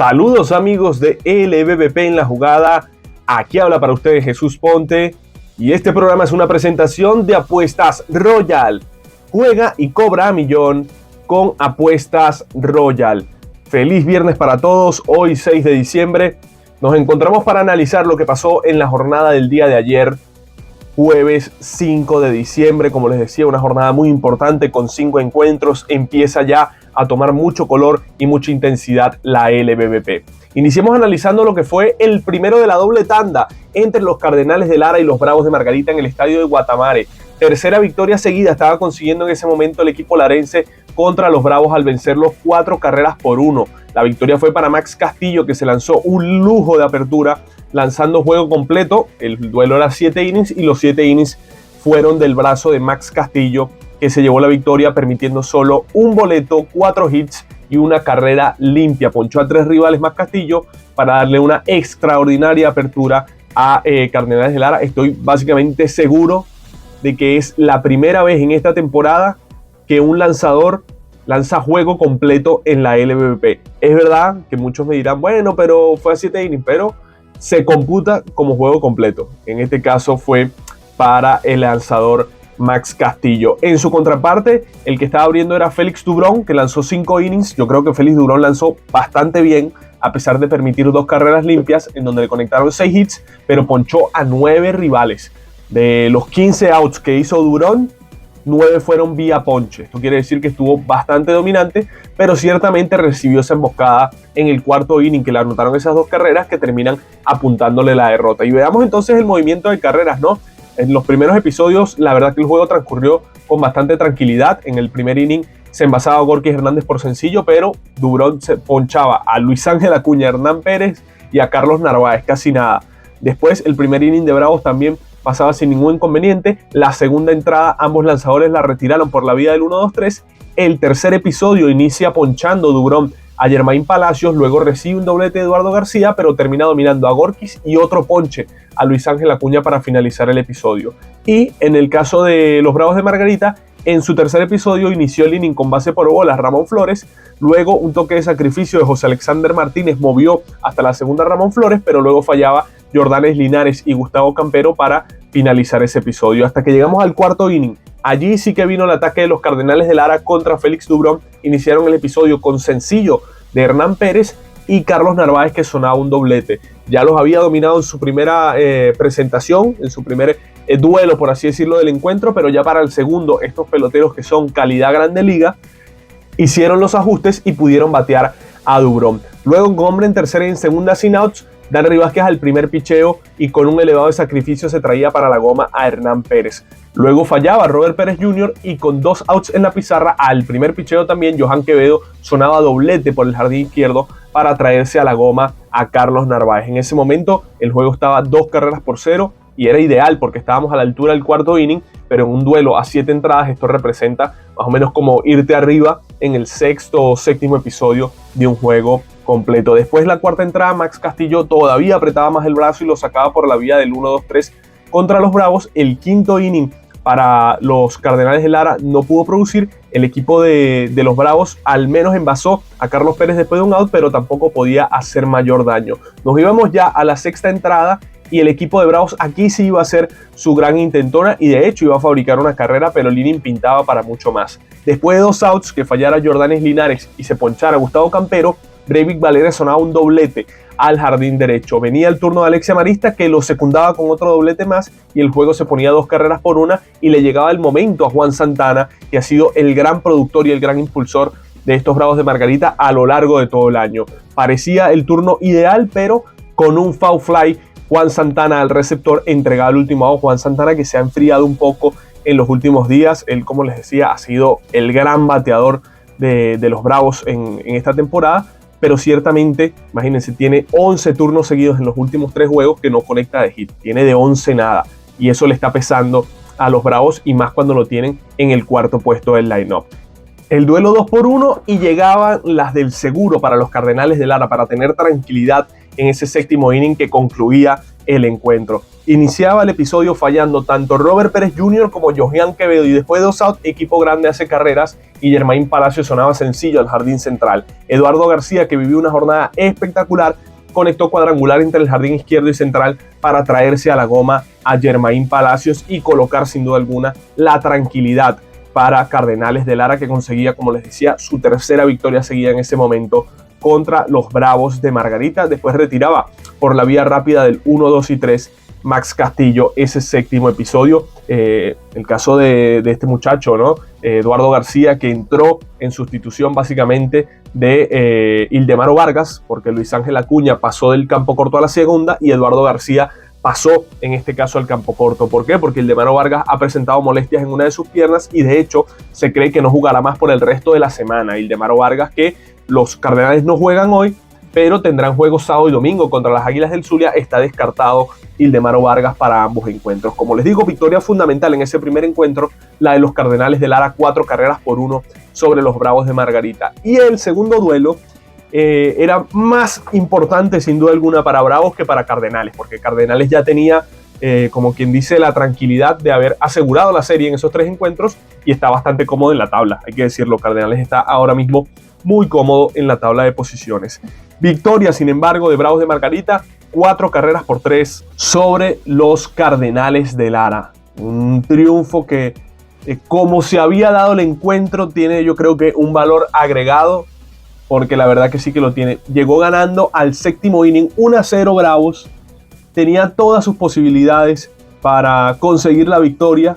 Saludos amigos de LBBP en la jugada, aquí habla para ustedes Jesús Ponte y este programa es una presentación de Apuestas Royal. Juega y cobra a millón con Apuestas Royal. Feliz viernes para todos, hoy 6 de diciembre nos encontramos para analizar lo que pasó en la jornada del día de ayer, jueves 5 de diciembre, como les decía, una jornada muy importante con 5 encuentros, empieza ya a tomar mucho color y mucha intensidad la LBBP. Iniciemos analizando lo que fue el primero de la doble tanda entre los Cardenales de Lara y los Bravos de Margarita en el estadio de Guatamare. Tercera victoria seguida estaba consiguiendo en ese momento el equipo larense contra los Bravos al vencerlos 4-1. La victoria fue para Max Castillo, que se lanzó un lujo de apertura lanzando juego completo. El duelo era 7 innings y los 7 innings fueron del brazo de Max Castillo, que se llevó la victoria permitiendo solo un boleto, 4 hits y una carrera limpia. Ponchó a 3 rivales Max Castillo para darle una extraordinaria apertura a Cardenales de Lara. Estoy básicamente seguro de que es la primera vez en esta temporada que un lanzador lanza juego completo en la LBBP. Es verdad que muchos me dirán, bueno, pero fue a 7 innings, pero se computa como juego completo. En este caso fue para el lanzador Max Castillo. En su contraparte, el que estaba abriendo era Félix Dubrón, que lanzó 5 innings. Yo creo que Félix Dubrón lanzó bastante bien, a pesar de permitir 2 carreras limpias, en donde le conectaron 6 hits, pero ponchó a 9 rivales. De los 15 outs que hizo Dubrón, 9 fueron vía ponche. Esto quiere decir que estuvo bastante dominante, pero ciertamente recibió esa emboscada en el cuarto inning, que le anotaron esas 2 carreras que terminan apuntándole la derrota. Y veamos entonces el movimiento de carreras, ¿no? En los primeros episodios, la verdad que el juego transcurrió con bastante tranquilidad. En el primer inning se envasaba Gorkis Hernández por sencillo, pero Dubrón se ponchaba a Luis Ángel Acuña, Hernán Pérez y a Carlos Narváez, casi nada. Después, el primer inning de Bravos también pasaba sin ningún inconveniente. La segunda entrada, ambos lanzadores la retiraron por la vía del 1-2-3. El tercer episodio inicia ponchando Dubrón a Germain Palacios, luego recibe un doblete de Eduardo García, pero termina dominando a Gorkis y otro ponche a Luis Ángel Acuña para finalizar el episodio. Y en el caso de los Bravos de Margarita, en su tercer episodio inició el inning con base por bolas Ramón Flores, luego un toque de sacrificio de José Alexander Martínez movió hasta la segunda Ramón Flores, pero luego fallaba Jordanes Linares y Gustavo Campero para finalizar ese episodio, hasta que llegamos al cuarto inning. Allí sí que vino el ataque de los Cardenales de Lara contra Félix Dubrón. Iniciaron el episodio con sencillo de Hernán Pérez y Carlos Narváez, que sonaba un doblete. Ya los había dominado en su primera presentación, en su primer duelo, por así decirlo, del encuentro, pero ya para el segundo, estos peloteros que son calidad grande liga, hicieron los ajustes y pudieron batear a Dubrón. Luego un hombre en tercera y en segunda sin outs, Danry Vázquez al primer picheo y con un elevado de sacrificio se traía para la goma a Hernán Pérez. Luego fallaba Robert Pérez Jr. y con 2 outs en la pizarra al primer picheo también Johan Quevedo sonaba doblete por el jardín izquierdo para traerse a la goma a Carlos Narváez. En ese momento el juego estaba 2-0 y era ideal porque estábamos a la altura del cuarto inning, pero en un duelo a 7 entradas esto representa más o menos como irte arriba en el sexto o séptimo episodio de un juego completo. Después la cuarta entrada, Max Castillo todavía apretaba más el brazo y lo sacaba por la vía del 1-2-3 contra los Bravos. El quinto inning para los Cardenales de Lara no pudo producir. El equipo de los Bravos al menos envasó a Carlos Pérez después de un out, pero tampoco podía hacer mayor daño. Nos íbamos ya a la sexta entrada y el equipo de Bravos aquí sí iba a ser su gran intentona y de hecho iba a fabricar una carrera, pero el inning pintaba para mucho más. Después de 2 outs, que fallara Jordanes Linares y se ponchara Gustavo Campero, Breivik Valera sonaba un doblete al jardín derecho. Venía el turno de Alexia Marista, que lo secundaba con otro doblete más y el juego se ponía 2-1 y le llegaba el momento a Juan Santana, que ha sido el gran productor y el gran impulsor de estos Bravos de Margarita a lo largo de todo el año. Parecía el turno ideal, pero con un foul fly Juan Santana al receptor entregaba el último out. Juan Santana, que se ha enfriado un poco en los últimos días. Él, como les decía, ha sido el gran bateador de los Bravos en esta temporada, pero ciertamente, imagínense, tiene 11 turnos seguidos en los últimos 3 juegos que no conecta de hit. Tiene de 11 nada, y eso le está pesando a los Bravos, y más cuando lo tienen en el cuarto puesto del line-up. El duelo 2-1 y llegaban las del seguro para los Cardenales de Lara para tener tranquilidad en ese séptimo inning que concluía el encuentro. Iniciaba el episodio fallando tanto Robert Pérez Jr. como Johan Quevedo, y después de 2 outs, equipo grande hace carreras y Germain Palacios sonaba sencillo al jardín central. Eduardo García, que vivió una jornada espectacular, conectó cuadrangular entre el jardín izquierdo y central para traerse a la goma a Germain Palacios y colocar sin duda alguna la tranquilidad para Cardenales de Lara, que conseguía, como les decía, su tercera victoria seguida en ese momento contra los Bravos de Margarita. Después retiraba por la vía rápida del 1, 2 y 3 Max Castillo ese séptimo episodio. El caso de este muchacho, ¿no? Eduardo García, que entró en sustitución básicamente de Ildemaro Vargas, porque Luis Ángel Acuña pasó del campo corto a la segunda y Eduardo García pasó en este caso al campo corto. ¿Por qué? Porque Ildemaro Vargas ha presentado molestias en una de sus piernas y de hecho se cree que no jugará más por el resto de la semana. Ildemaro Vargas, que los Cardenales no juegan hoy, pero tendrán juegos sábado y domingo contra las Águilas del Zulia. Está descartado Ildemaro Vargas para ambos encuentros. Como les digo, victoria fundamental en ese primer encuentro, la de los Cardenales de Lara, 4-1 sobre los Bravos de Margarita. Y el segundo duelo era más importante sin duda alguna para Bravos que para Cardenales, porque Cardenales ya tenía, como quien dice, la tranquilidad de haber asegurado la serie en esos 3 encuentros y está bastante cómodo en la tabla. Hay que decirlo, Cardenales está ahora mismo muy cómodo en la tabla de posiciones. Victoria, sin embargo, de Bravos de Margarita, 4-3 sobre los Cardenales de Lara. Un triunfo que, como se había dado el encuentro, tiene yo creo que un valor agregado, porque la verdad que sí que lo tiene. Llegó ganando al séptimo inning 1-0 Bravos, tenía todas sus posibilidades para conseguir la victoria,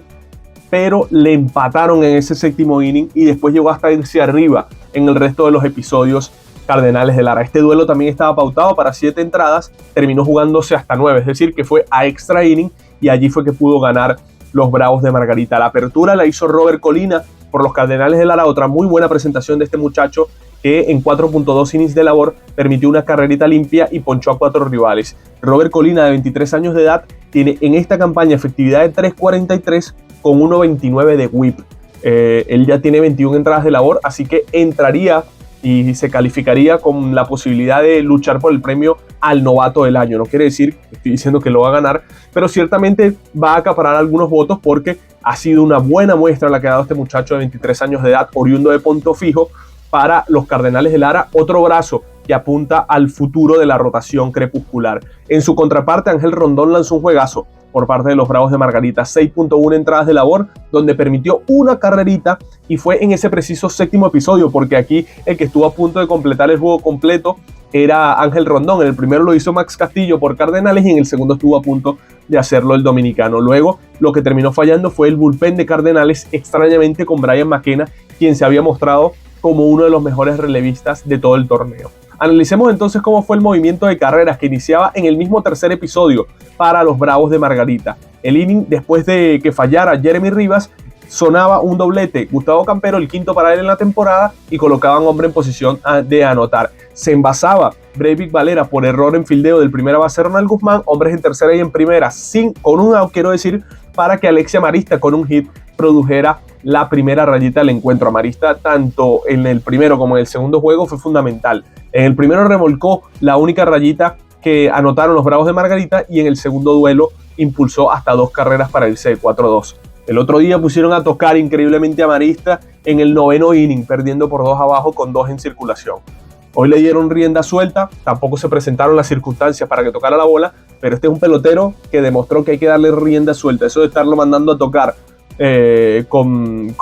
pero le empataron en ese séptimo inning y después llegó hasta irse arriba en el resto de los episodios Cardenales de Lara. Este duelo también estaba pautado para 7 entradas, terminó jugándose hasta 9, es decir, que fue a extra inning y allí fue que pudo ganar los Bravos de Margarita. La apertura la hizo Robert Colina por los Cardenales de Lara, otra muy buena presentación de este muchacho que en 4.2 innings de labor permitió una carrerita limpia y ponchó a 4 rivales. Robert Colina, de 23 años de edad, tiene en esta campaña efectividad de 3.43 con 1.29 de whip. Él ya tiene 21 entradas de labor, así que entraría y se calificaría con la posibilidad de luchar por el premio al novato del año. No quiere decir que estoy diciendo que lo va a ganar, pero ciertamente va a acaparar algunos votos porque ha sido una buena muestra la que ha dado este muchacho de 23 años de edad, oriundo de Punto Fijo, para los Cardenales de Lara, otro brazo que apunta al futuro de la rotación crepuscular. En su contraparte, Ángel Rondón lanzó un juegazo por parte de los Bravos de Margarita, 6.1 entradas de labor, donde permitió una carrerita y fue en ese preciso séptimo episodio, porque aquí el que estuvo a punto de completar el juego completo era Ángel Rondón. En el primero lo hizo Max Castillo por Cardenales y en el segundo estuvo a punto de hacerlo el dominicano. Luego lo que terminó fallando fue el bullpen de Cardenales, extrañamente con Brian McKenna, quien se había mostrado como uno de los mejores relevistas de todo el torneo. Analicemos entonces cómo fue el movimiento de carreras que iniciaba en el mismo tercer episodio para los Bravos de Margarita. El inning, después de que fallara Jeremy Rivas, sonaba un doblete. Gustavo Campero, el quinto para él en la temporada, y colocaban hombre en posición de anotar. Se envasaba Breivik Valera por error en fildeo del primera base Ronald Guzmán, hombres en tercera y en primera, con un out, quiero decir, para que Alexia Marista con un hit produjera la primera rayita del encuentro. Marista, tanto en el primero como en el segundo juego, fue fundamental. En el primero remolcó la única rayita que anotaron los Bravos de Margarita y en el segundo duelo impulsó hasta 2 carreras para irse de 4-2. El otro día pusieron a tocar increíblemente a Marista en el noveno inning, perdiendo por 2 abajo con 2 en circulación. Hoy le dieron rienda suelta, tampoco se presentaron las circunstancias para que tocara la bola, pero este es un pelotero que demostró que hay que darle rienda suelta. Eso de estarlo mandando a tocar con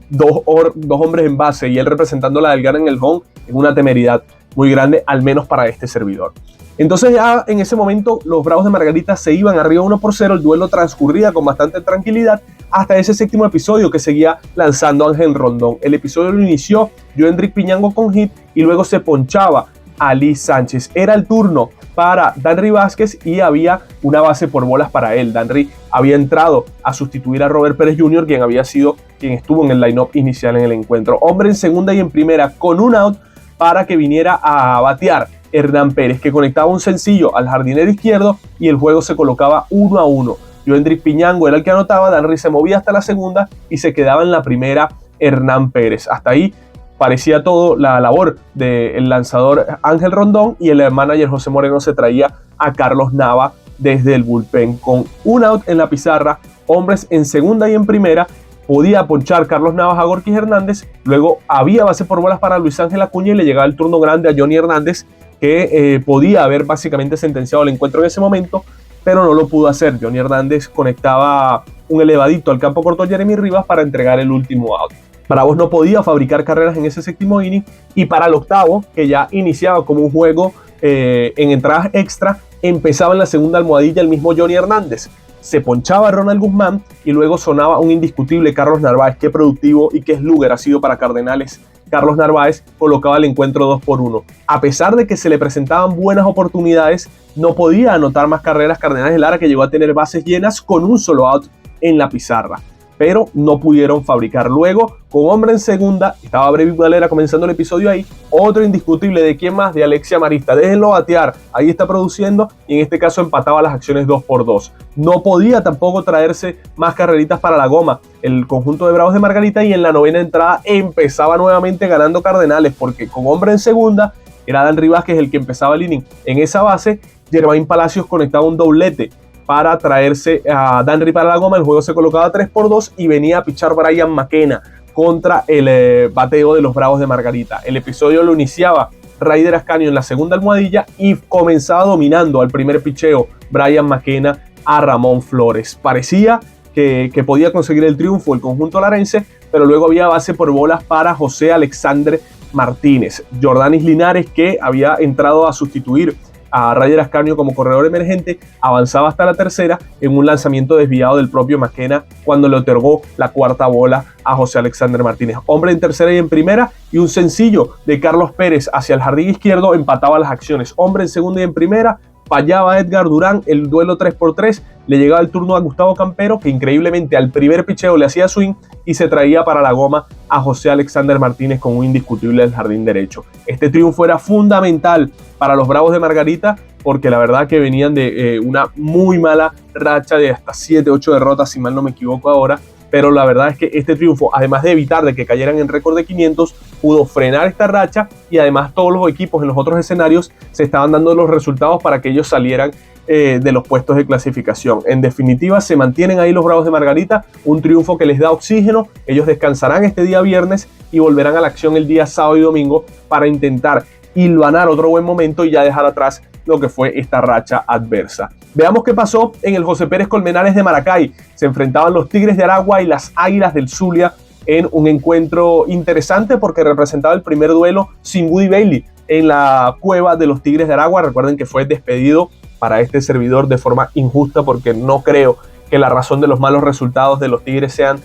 dos hombres en base y él representando la delgada en el home es una temeridad muy grande, al menos para este servidor. Entonces ya en ese momento los Bravos de Margarita se iban arriba 1-0, el duelo transcurría con bastante tranquilidad hasta ese séptimo episodio que seguía lanzando Ángel Rondón. El episodio lo inició Joendrick Piñango con hit y luego se ponchaba Ali Sánchez. Era el turno para Danry Vázquez y había una base por bolas para él. Danry había entrado a sustituir a Robert Pérez Jr., quien estuvo en el line-up inicial en el encuentro. Hombre en segunda y en primera con un out para que viniera a batear Hernán Pérez, que conectaba un sencillo al jardinero izquierdo y el juego se colocaba 1-1. Joendrick Piñango era el que anotaba, Danry se movía hasta la segunda y se quedaba en la primera Hernán Pérez. Hasta ahí parecía todo la labor del lanzador Ángel Rondón y el manager José Moreno se traía a Carlos Nava desde el bullpen. Con un out en la pizarra, hombres en segunda y en primera, podía ponchar Carlos Navas a Gorky Hernández. Luego había base por bolas para Luis Ángel Acuña y le llegaba el turno grande a Johnny Hernández, que podía haber básicamente sentenciado el encuentro en ese momento, pero no lo pudo hacer. Johnny Hernández conectaba un elevadito al campo corto a Jeremy Rivas para entregar el último out. Bravos no podía fabricar carreras en ese séptimo inning, y para el octavo, que ya iniciaba como un juego en entradas extra, empezaba en la segunda almohadilla el mismo Johnny Hernández. Se ponchaba a Ronald Guzmán y luego sonaba un indiscutible Carlos Narváez. Qué productivo y qué slugger ha sido para Cardenales. Carlos Narváez colocaba el encuentro 2-1. A pesar de que se le presentaban buenas oportunidades, no podía anotar más carreras Cardenales de Lara, que llegó a tener bases llenas con un solo out en la pizarra, pero no pudieron fabricar. Luego, con hombre en segunda, estaba Brevik Valera comenzando el episodio ahí, otro indiscutible de quién más, de Alexia Marista. Déjenlo batear, ahí está produciendo, y en este caso empataba las acciones 2-2. No podía tampoco traerse más carreritas para la goma el conjunto de Bravos de Margarita, y en la novena entrada empezaba nuevamente ganando Cardenales, porque con hombre en segunda era Danry Vázquez el que empezaba el inning. En esa base, Germain Palacios conectaba un doblete para traerse a Danry para la goma. El juego se colocaba 3-2 y venía a pichar Brian McKenna contra el bateo de los Bravos de Margarita. El episodio lo iniciaba Raider Ascanio en la segunda almohadilla y comenzaba dominando al primer picheo Brian McKenna a Ramón Flores. Parecía que podía conseguir el triunfo el conjunto larense, pero luego había base por bolas para José Alexandre Martínez. Jordanis Linares, que había entrado a sustituir a Raider Ascanio como corredor emergente, avanzaba hasta la tercera en un lanzamiento desviado del propio McKenna cuando le otorgó la cuarta bola a José Alexander Martínez. Hombre en tercera y en primera, y un sencillo de Carlos Pérez hacia el jardín izquierdo empataba las acciones. Hombre en segunda y en primera, fallaba Edgar Durán el duelo 3-3, le llegaba el turno a Gustavo Campero, que increíblemente al primer picheo le hacía swing y se traía para la goma a José Alexander Martínez con un indiscutible del jardín derecho. Este triunfo era fundamental para los Bravos de Margarita, porque la verdad que venían de una muy mala racha de hasta 7-8 derrotas, si mal no me equivoco ahora, pero la verdad es que este triunfo, además de evitar de que cayeran en récord de 500, pudo frenar esta racha, y además todos los equipos en los otros escenarios se estaban dando los resultados para que ellos salieran de los puestos de clasificación. En definitiva, se mantienen ahí los Bravos de Margarita, un triunfo que les da oxígeno. Ellos descansarán este día viernes y volverán a la acción el día sábado y domingo para intentar hilvanar otro buen momento y ya dejar atrás lo que fue esta racha adversa. Veamos qué pasó en el José Pérez Colmenares de Maracay. Se enfrentaban los Tigres de Aragua y las Águilas del Zulia en un encuentro interesante, porque representaba el primer duelo sin Woody Bailey en la cueva de los Tigres de Aragua. Recuerden que fue despedido para este servidor de forma injusta, porque no creo que la razón de los malos resultados de los Tigres sean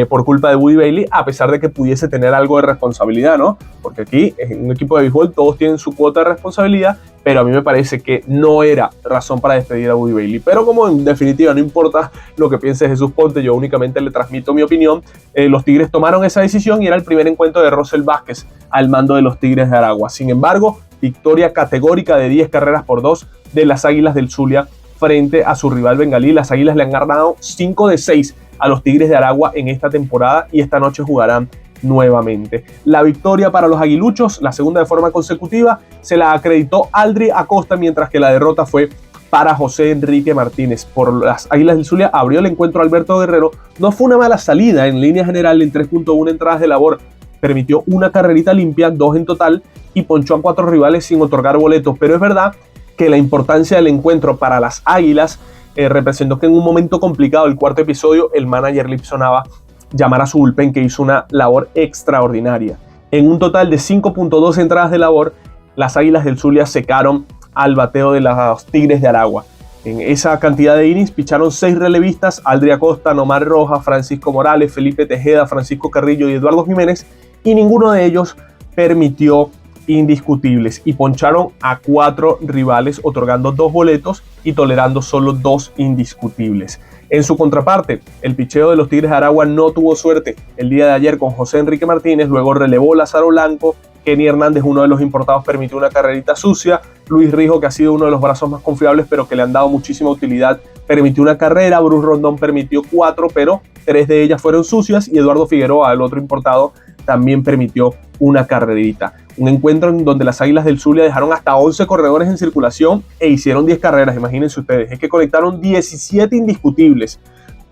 por culpa de Woody Bailey, a pesar de que pudiese tener algo de responsabilidad, ¿no? Porque aquí en un equipo de béisbol todos tienen su cuota de responsabilidad, pero a mí me parece que no era razón para despedir a Woody Bailey. Pero como en definitiva no importa lo que piense Jesús Ponte, yo únicamente le transmito mi opinión, los Tigres tomaron esa decisión y era el primer encuentro de Rosel Vázquez al mando de los Tigres de Aragua. Sin embargo, victoria categórica de 10-2 de las Águilas del Zulia frente a su rival bengalí. Las Águilas le han ganado 5-6 a los Tigres de Aragua en esta temporada y esta noche jugarán nuevamente. La victoria para los aguiluchos, la segunda de forma consecutiva, se la acreditó Aldri Acosta, mientras que la derrota fue para José Enrique Martínez. Por las Águilas del Zulia abrió el encuentro Alberto Guerrero. No fue una mala salida en línea general, en 3.1 entradas de labor. Permitió una carrerita limpia, 2 en total, y ponchó a 4 rivales sin otorgar boletos. Pero es verdad que la importancia del encuentro para las Águilas representó que en un momento complicado, el cuarto episodio, el manager Lipson Nava llamara a su bullpen, que hizo una labor extraordinaria. En un total de 5.2 entradas de labor, las Águilas del Zulia secaron al bateo de los Tigres de Aragua. En esa cantidad de innings picharon 6 relevistas: Aldri Acosta, Nomar Rojas, Francisco Morales, Felipe Tejeda, Francisco Carrillo y Eduardo Jiménez, y ninguno de ellos permitió indiscutibles, y poncharon a 4 rivales, otorgando 2 boletos y tolerando solo 2 indiscutibles. En su contraparte, el picheo de los Tigres de Aragua no tuvo suerte el día de ayer con José Enrique Martínez. Luego relevó Lázaro Blanco, Kenny Hernández, uno de los importados, permitió una carrerita sucia. Luis Rijo, que ha sido uno de los brazos más confiables pero que le han dado muchísima utilidad, permitió una carrera. Bruce Rondón permitió 4, pero 3 de ellas fueron sucias, y Eduardo Figueroa, el otro importado, también permitió una carrerita. Un encuentro en donde las Águilas del Zulia dejaron hasta 11 corredores en circulación e hicieron 10 carreras, imagínense ustedes. Es que conectaron 17 indiscutibles.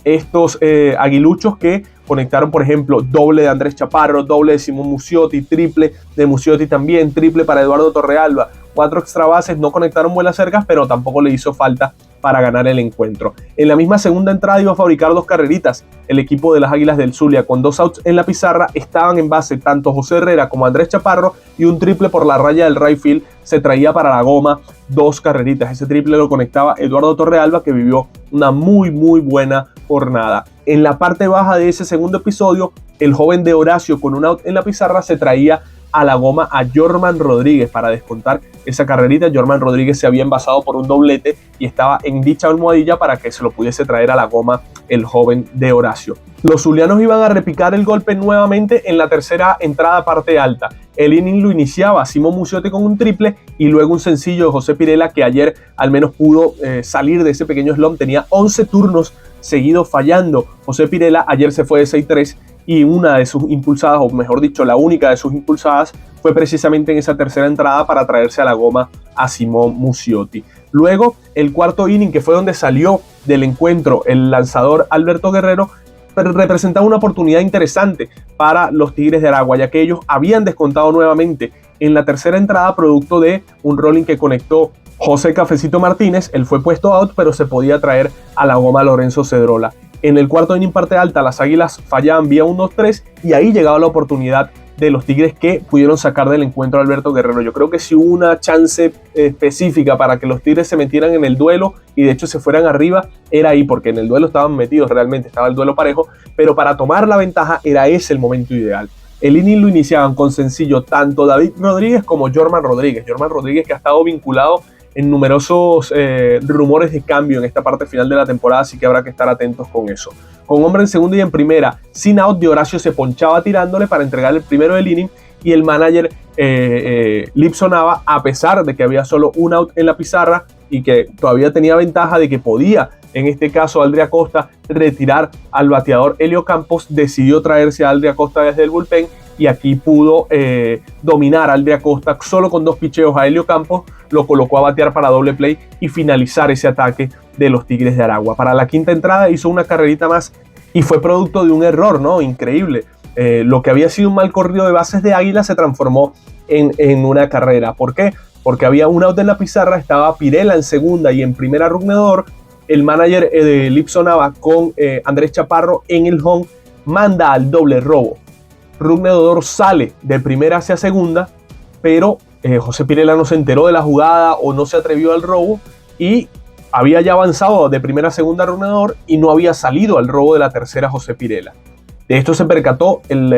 Estos aguiluchos que conectaron, por ejemplo, doble de Andrés Chaparro, doble de Simón Muciotti, triple de Muciotti también, triple para Eduardo Torrealba. 4 extra bases, no conectaron vuelas cercas, pero tampoco le hizo falta para ganar el encuentro. En la misma segunda entrada iba a fabricar 2 carreritas. El equipo de las Águilas del Zulia, con 2 outs en la pizarra, estaban en base tanto José Herrera como Andrés Chaparro, y un triple por la raya del right field se traía para la goma 2 carreritas. Ese triple lo conectaba Eduardo Torrealba, que vivió una muy buena jornada. En la parte baja de ese segundo episodio, el joven de Horacio, con un out en la pizarra, se traía a la goma a Jorman Rodríguez para descontar esa carrerita. Jorman Rodríguez se había envasado por un doblete y estaba en dicha almohadilla para que se lo pudiese traer a la goma el joven de Horacio. Los zulianos iban a repicar el golpe nuevamente en la tercera entrada parte alta. El inning lo iniciaba Simón Muciotti con un triple y luego un sencillo de José Pirela, que ayer al menos pudo salir de ese pequeño slump. Tenía 11 turnos seguidos fallando. José Pirela ayer se fue de 6-3 y una de sus impulsadas, o mejor dicho, la única de sus impulsadas, fue precisamente en esa tercera entrada para traerse a la goma a Simón Muciotti. Luego, el cuarto inning, que fue donde salió del encuentro el lanzador Alberto Guerrero, representaba una oportunidad interesante para los Tigres de Aragua, ya que ellos habían descontado nuevamente en la tercera entrada producto de un rolling que conectó José Cafecito Martínez. Él fue puesto out, pero se podía traer a la goma a Lorenzo Cedrola. En el cuarto inning parte alta, las Águilas fallaban vía 1-2-3 y ahí llegaba la oportunidad de los Tigres, que pudieron sacar del encuentro a Alberto Guerrero. Yo creo que si hubo una chance específica para que los Tigres se metieran en el duelo y de hecho se fueran arriba, era ahí, porque en el duelo estaban metidos, realmente estaba el duelo parejo, pero para tomar la ventaja era ese el momento ideal. El inning lo iniciaban con sencillo tanto David Rodríguez como Jorman Rodríguez. Jorman Rodríguez, que ha estado vinculado en numerosos rumores de cambio en esta parte final de la temporada, así que habrá que estar atentos con eso. Con hombre en segunda y en primera, sin out, de Horacio se ponchaba tirándole para entregar el primero del inning, y el manager Lipson Nava, a pesar de que había solo un out en la pizarra y que todavía tenía ventaja de que podía, en este caso Aldri Acosta, retirar al bateador Helio Campos, decidió traerse a Aldri Acosta desde el bullpen, y aquí pudo dominar a Aldri Acosta solo con 2 picheos a Helio Campos, lo colocó a batear para doble play y finalizar ese ataque de los Tigres de Aragua. Para la quinta entrada hizo una carrerita más y fue producto de un error, ¿no? Increíble. Lo que había sido un mal corrido de bases de Águila se transformó en una carrera. ¿Por qué? Porque había un out en la pizarra, estaba Pirela en segunda y en primera Rugnedor. El manager de Lipson Nava con Andrés Chaparro en el home manda al doble robo. Rugnedor sale de primera hacia segunda, pero José Pirela no se enteró de la jugada o no se atrevió al robo, y había ya avanzado de primera a segunda Rugnedor y no había salido al robo de la tercera José Pirela. De esto se percató el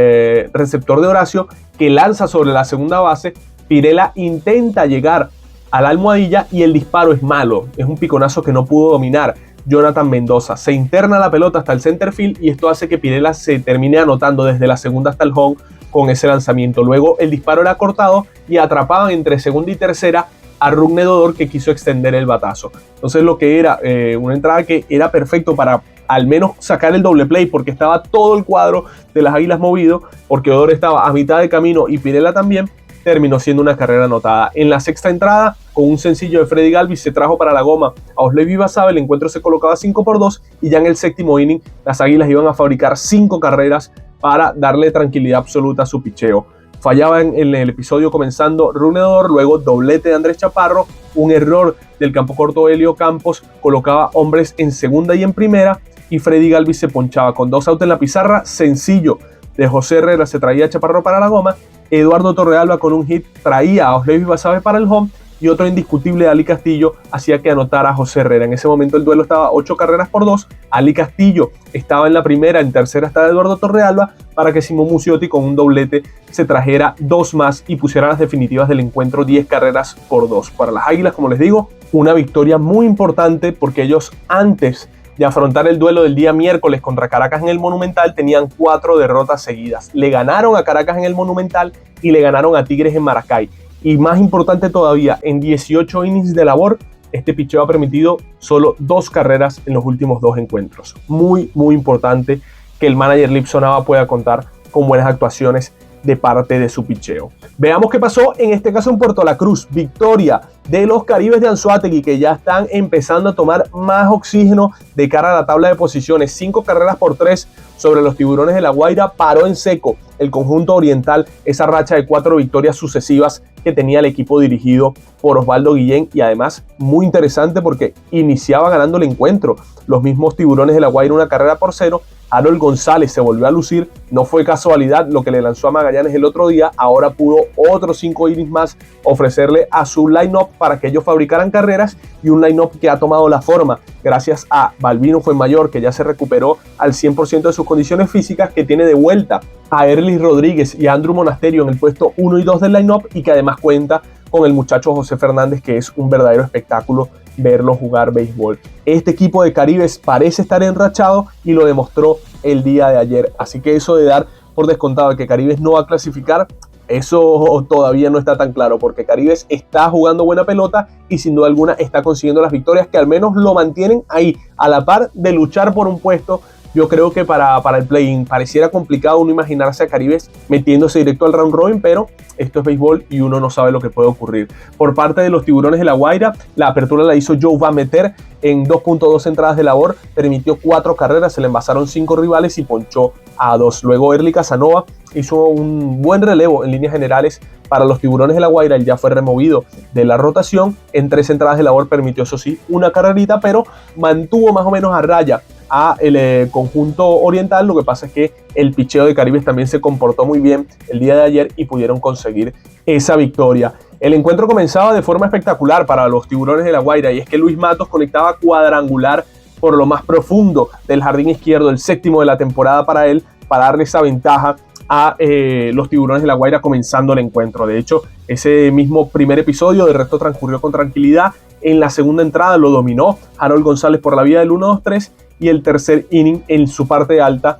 receptor de Horacio, que lanza sobre la segunda base. Pirela intenta llegar a la almohadilla y el disparo es malo, es un piconazo que no pudo dominar Jonathan Mendoza. Se interna la pelota hasta el center field y esto hace que Pirela se termine anotando desde la segunda hasta el home con ese lanzamiento. Luego el disparo era cortado y atrapaban entre segunda y tercera a Rugnedor, que quiso extender el batazo. Entonces lo que era una entrada que era perfecto para al menos sacar el doble play, porque estaba todo el cuadro de las Águilas movido, porque Odor estaba a mitad de camino y Pirela también, terminó siendo una carrera anotada. En la sexta entrada, con un sencillo de Freddy Galvis, se trajo para la goma a Osleiby Basabe. El encuentro se colocaba 5-2 y ya en el séptimo inning las Águilas iban a fabricar 5 carreras para darle tranquilidad absoluta a su picheo. Fallaba en el episodio comenzando Rugnedor, luego doblete de Andrés Chaparro, un error del campo corto Helio Campos colocaba hombres en segunda y en primera, y Freddy Galvis se ponchaba con 2 outs en la pizarra. Sencillo de José Herrera se traía a Chaparro para la goma. Eduardo Torrealba con un hit traía a Osleiby Basabe para el home, y otro indiscutible de Ali Castillo hacía que anotara a José Herrera. En ese momento el duelo estaba 8-2. Ali Castillo estaba en la primera, en tercera estaba Eduardo Torrealba, para que Simón Muciotti con un doblete se trajera 2 más y pusiera las definitivas del encuentro, 10-2. Para las Águilas, como les digo, una victoria muy importante, porque ellos, antes de afrontar el duelo del día miércoles contra Caracas en el Monumental, tenían 4 derrotas seguidas. Le ganaron a Caracas en el Monumental y le ganaron a Tigres en Maracay. Y más importante todavía, en 18 innings de labor, este picheo ha permitido solo 2 carreras en los últimos 2 encuentros. Muy importante que el manager Lipson Nava pueda contar con buenas actuaciones de parte de su picheo. Veamos qué pasó en este caso en Puerto La Cruz. Victoria de los Caribes de Anzoátegui, que ya están empezando a tomar más oxígeno de cara a la tabla de posiciones. 5 carreras por 3 sobre los Tiburones de La Guaira. Paró en seco el conjunto oriental esa racha de 4 victorias sucesivas que tenía el equipo dirigido por Osvaldo Guillén, y además muy interesante porque iniciaba ganando el encuentro los mismos Tiburones de La Guaira, una carrera por 0. Harold González se volvió a lucir, no fue casualidad lo que le lanzó a Magallanes el otro día. Ahora pudo otros 5 innings más ofrecerle a su line-up para que ellos fabricaran carreras, y un line-up que ha tomado la forma gracias a Balbino Fuenmayor, que ya se recuperó al 100% de sus condiciones físicas, que tiene de vuelta a Erlis Rodríguez y a Andrew Monasterio en el puesto 1 y 2 del line-up, y que además cuenta con el muchacho José Fernández, que es un verdadero espectáculo verlo jugar béisbol. Este equipo de Caribes parece estar enrachado y lo demostró el día de ayer, así que eso de dar por descontado que Caribes no va a clasificar, eso todavía no está tan claro, porque Caribes está jugando buena pelota y sin duda alguna está consiguiendo las victorias que al menos lo mantienen ahí, a la par de luchar por un puesto. Yo creo que para el play-in pareciera complicado uno imaginarse a Caribes metiéndose directo al round robin, pero esto es béisbol y uno no sabe lo que puede ocurrir. Por parte de los Tiburones de La Guaira, la apertura la hizo Joe Bameter en 2.2 entradas de labor, permitió 4 carreras, se le envasaron 5 rivales y ponchó a 2. Luego Erly Casanova hizo un buen relevo en líneas generales para los Tiburones de La Guaira. Él ya fue removido de la rotación, en 3 entradas de labor permitió eso sí una carrerita, pero mantuvo más o menos a raya a el conjunto oriental. Lo que pasa es que el picheo de Caribes también se comportó muy bien el día de ayer y pudieron conseguir esa victoria. El encuentro comenzaba de forma espectacular para los Tiburones de La Guaira, y es que Luis Matos conectaba cuadrangular por lo más profundo del jardín izquierdo, el 7º de la temporada para él, para darle esa ventaja a los Tiburones de La Guaira comenzando el encuentro. De hecho, ese mismo primer episodio de resto transcurrió con tranquilidad. En la segunda entrada lo dominó Harold González por la vía del 1-2-3, y el tercer inning en su parte alta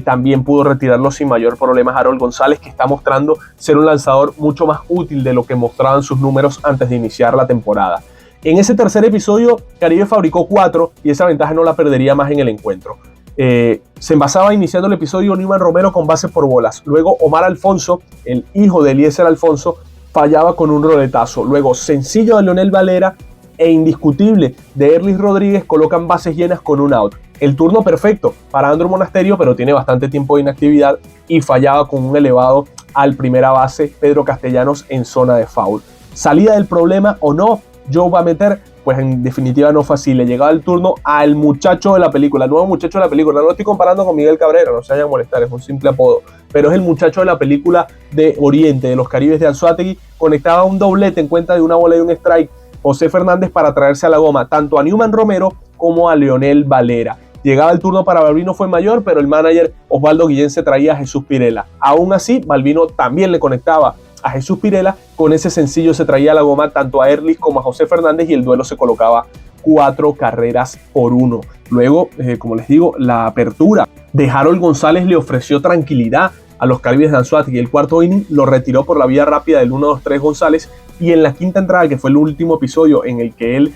también pudo retirarlo sin mayor problema Harold González, que está mostrando ser un lanzador mucho más útil de lo que mostraban sus números antes de iniciar la temporada. En ese tercer episodio, Caribe fabricó 4 y esa ventaja no la perdería más en el encuentro. Se envasaba iniciando el episodio Newman Romero con bases por bolas. Luego Omar Alfonso, el hijo de Eliezer Alfonso, fallaba con un roletazo. Luego sencillo de Leonel Valera e indiscutible de Erlis Rodríguez colocan bases llenas con un out. El turno perfecto para Andrew Monasterio, pero tiene bastante tiempo de inactividad y fallaba con un elevado al primera base Pedro Castellanos en zona de foul. ¿Salida del problema o no? Joe va a meter, pues en definitiva no fue así. Le llegaba el turno al muchacho de la película, el nuevo muchacho de la película. No lo estoy comparando con Miguel Cabrera, no se vayan a molestar, es un simple apodo, pero es el muchacho de la película de Oriente, de los Caribes de Anzoátegui. Conectaba un doblete en cuenta de una bola y un strike José Fernández para traerse a la goma tanto a Newman Romero como a Leonel Valera. Llegaba el turno para Balbino Fuenmayor, pero el manager Osvaldo Guillén se traía a Jesús Pirela. Aún así, Balbino también le conectaba a Jesús Pirela. Con ese sencillo se traía a la goma tanto a Erlis como a José Fernández, y el duelo se colocaba 4 carreras por 1. Luego, como les digo, la apertura de Harold González le ofreció tranquilidad a los Caribes de Anzoátegui. El cuarto inning lo retiró por la vía rápida del 1-2-3 González, y en la quinta entrada, que fue el último episodio en el que él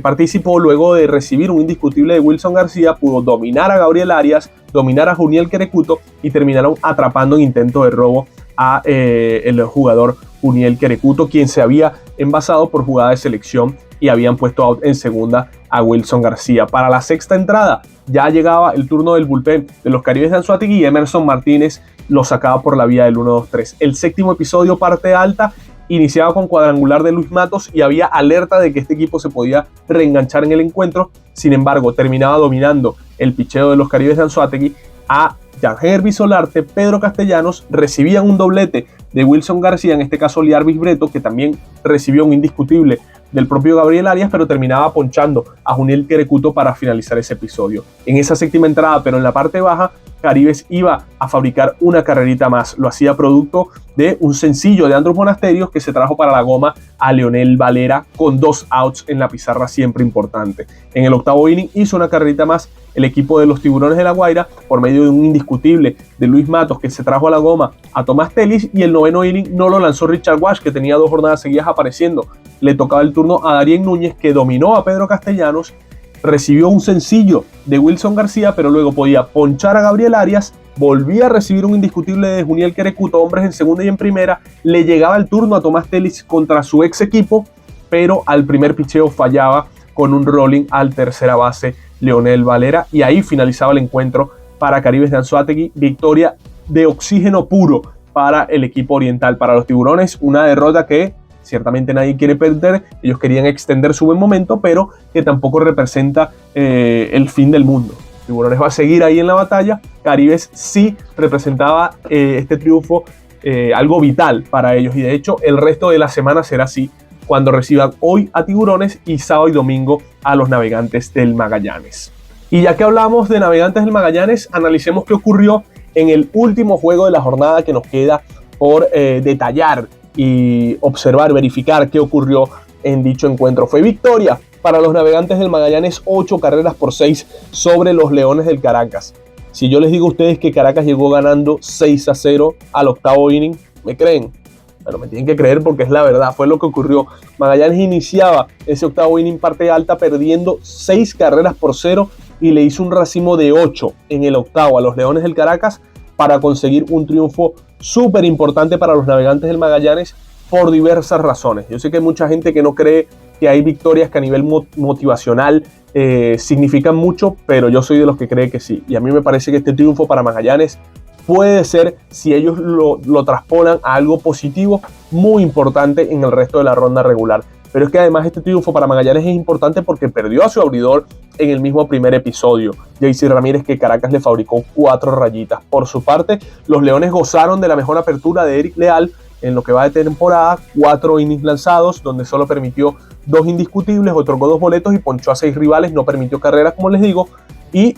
participó, luego de recibir un indiscutible de Wilson García, pudo dominar a Gabriel Arias, dominar a Juniel Querecuto, y terminaron atrapando en intento de robo a el jugador Juniel Querecuto, quien se había envasado por jugada de selección y habían puesto out en segunda a Wilson García. Para la sexta entrada ya llegaba el turno del bullpen de los Caribes de Anzoátegui y Emerson Martínez lo sacaba por la vía del 1-2-3. El séptimo episodio, parte alta, iniciaba con cuadrangular de Luis Matos y había alerta de que este equipo se podía reenganchar en el encuentro. Sin embargo, terminaba dominando el picheo de los Caribes de Anzoátegui a Jan-Herby Solarte, Pedro Castellanos, recibían un doblete de Wilson García, en este caso Liarvis Breto, que también recibió un indiscutible del propio Gabriel Arias, pero terminaba ponchando a Juniel Querecuto para finalizar ese episodio. En esa séptima entrada, pero en la parte baja, Caribes iba a fabricar una carrerita más. Lo hacía producto de un sencillo de Andrew Monasterios, que se trajo para la goma a Leonel Valera con 2 outs en la pizarra, siempre importante. En el octavo inning hizo una carrerita más el equipo de los Tiburones de La Guaira por medio de un indiscutible de Luis Matos, que se trajo a la goma a Tomás Telis, y el noveno inning no lo lanzó Richard Wash, que tenía 2 jornadas seguidas apareciendo. Le tocaba el turno a Darien Núñez, que dominó a Pedro Castellanos recibió un sencillo de Wilson García, pero luego podía ponchar a Gabriel Arias, volvía a recibir un indiscutible de Juniel Querecuto, hombres en segunda y en primera, le llegaba el turno a Tomás Telis contra su ex equipo, pero al primer picheo fallaba con un rolling al tercera base Leonel Valera, y ahí finalizaba el encuentro para Caribes de Anzoátegui, victoria de oxígeno puro para el equipo oriental, para los Tiburones, una derrota que ciertamente nadie quiere perder. Ellos querían extender su buen momento, pero que tampoco representa el fin del mundo. Tiburones va a seguir ahí en la batalla. Caribes sí representaba este triunfo algo vital para ellos, y de hecho el resto de la semana será así, cuando reciban hoy a Tiburones y sábado y domingo a los Navegantes del Magallanes. Y ya que hablamos de Navegantes del Magallanes, analicemos qué ocurrió en el último juego de la jornada que nos queda por detallar y observar, verificar qué ocurrió en dicho encuentro. Fue victoria para los Navegantes del Magallanes, 8 carreras por 6 sobre los Leones del Caracas. Si yo les digo a ustedes que Caracas llegó ganando 6-0 al octavo inning, ¿me creen? Bueno, me tienen que creer porque es la verdad, fue lo que ocurrió. Magallanes iniciaba ese octavo inning parte alta perdiendo 6 carreras por 0 y le hizo un racimo de 8 en el octavo a los Leones del Caracas para conseguir un triunfo súper importante para los Navegantes del Magallanes por diversas razones. Yo sé que hay mucha gente que no cree que hay victorias que a nivel motivacional significan mucho, pero yo soy de los que cree que sí. Y a mí me parece que este triunfo para Magallanes puede ser, si ellos lo traspolan a algo positivo, muy importante en el resto de la ronda regular. Pero es que además este triunfo para Magallanes es importante porque perdió a su abridor en el mismo primer episodio, JC Ramírez, que Caracas le fabricó 4 rayitas. Por su parte, los Leones gozaron de la mejor apertura de Eric Leal en lo que va de temporada, 4 innings lanzados, donde solo permitió 2 indiscutibles, otorgó 2 boletos y ponchó a 6 rivales, no permitió carreras, como les digo. Y